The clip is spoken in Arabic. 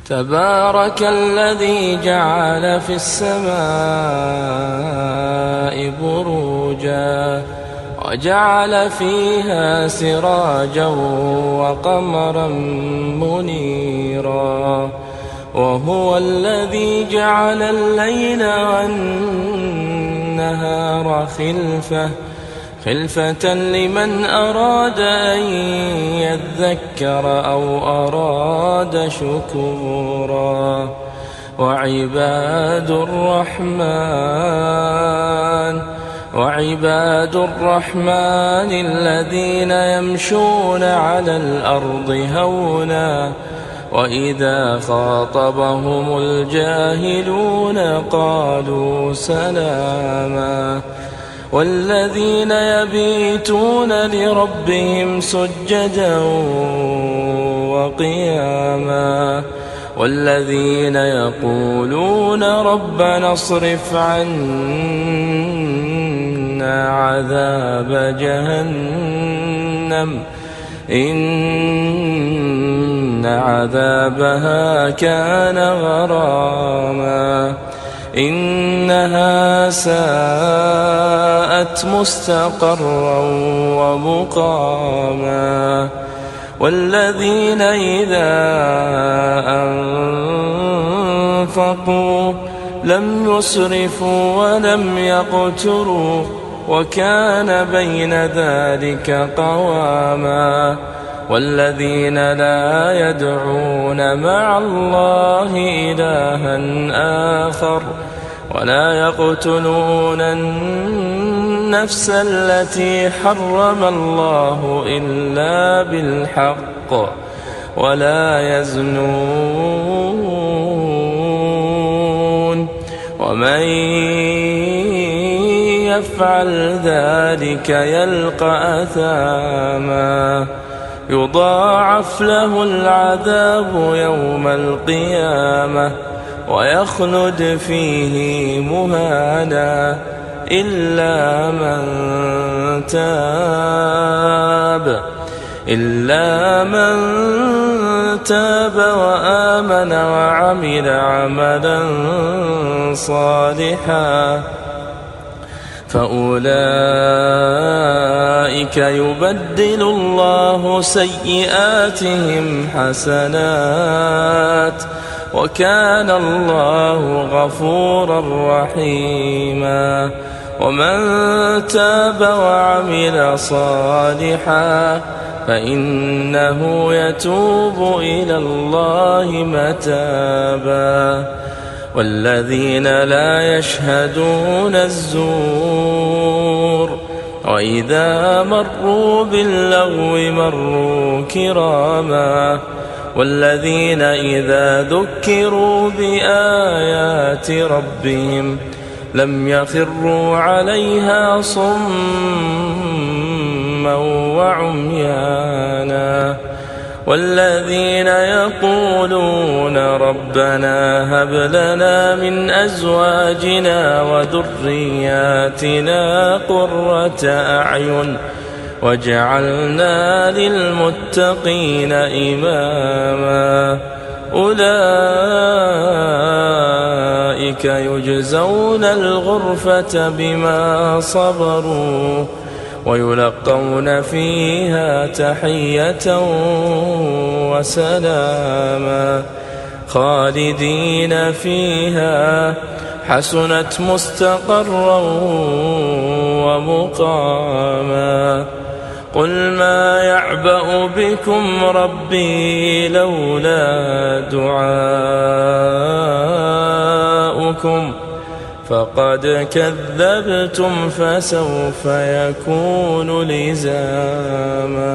تبارك الذي جعل في السماء بروجا وجعل فيها سراجا وقمرا منيرا وهو الذي جعل الليل والنهار خلفة لمن أراد أن يذكر أو أراد شكورا وعباد الرحمن الذين يمشون على الأرض هونا وإذا خاطبهم الجاهلون قالوا سلاما والذين يبيتون لربهم سجدا وقياما والذين يقولون ربنا اصرف عنا عذاب جهنم إن عذابها كان غراما إنها ساءت مستقرا ومقاما والذين إذا أنفقوا لم يسرفوا ولم يقتروا وكان بين ذلك قواما والذين لا يدعون مع الله إلها آخر ولا يقتلون النفس التي حرم الله إلا بالحق ولا يزنون ومن يفعل ذلك يلقى أثاما يضاعف له العذاب يوم القيامة ويخلد فيه مهانا إلا من تاب وآمن وعمل عملا صالحا فأولئك يبدل الله سيئاتهم حسنات وكان الله غفورا رحيما ومن تاب وعمل صالحا فإنه يتوب إلى الله متابا والذين لا يشهدون الزور وإذا مروا باللغو مروا كراما والذين إذا ذكروا بآيات ربهم لم يخروا عليها صما وعميانا والذين يقولون ربنا هب لنا من أزواجنا وذرياتنا قرة أعين واجعلنا للمتقين إماما أولئك يجزون الغرفة بما صبروا ويلقون فيها تحية وسلاما خالدين فيها حسنت مستقرا ومقاما قل ما يعبأ بكم ربي لولا دعاؤكم فقد كذبتم فسوف يكون لزاما.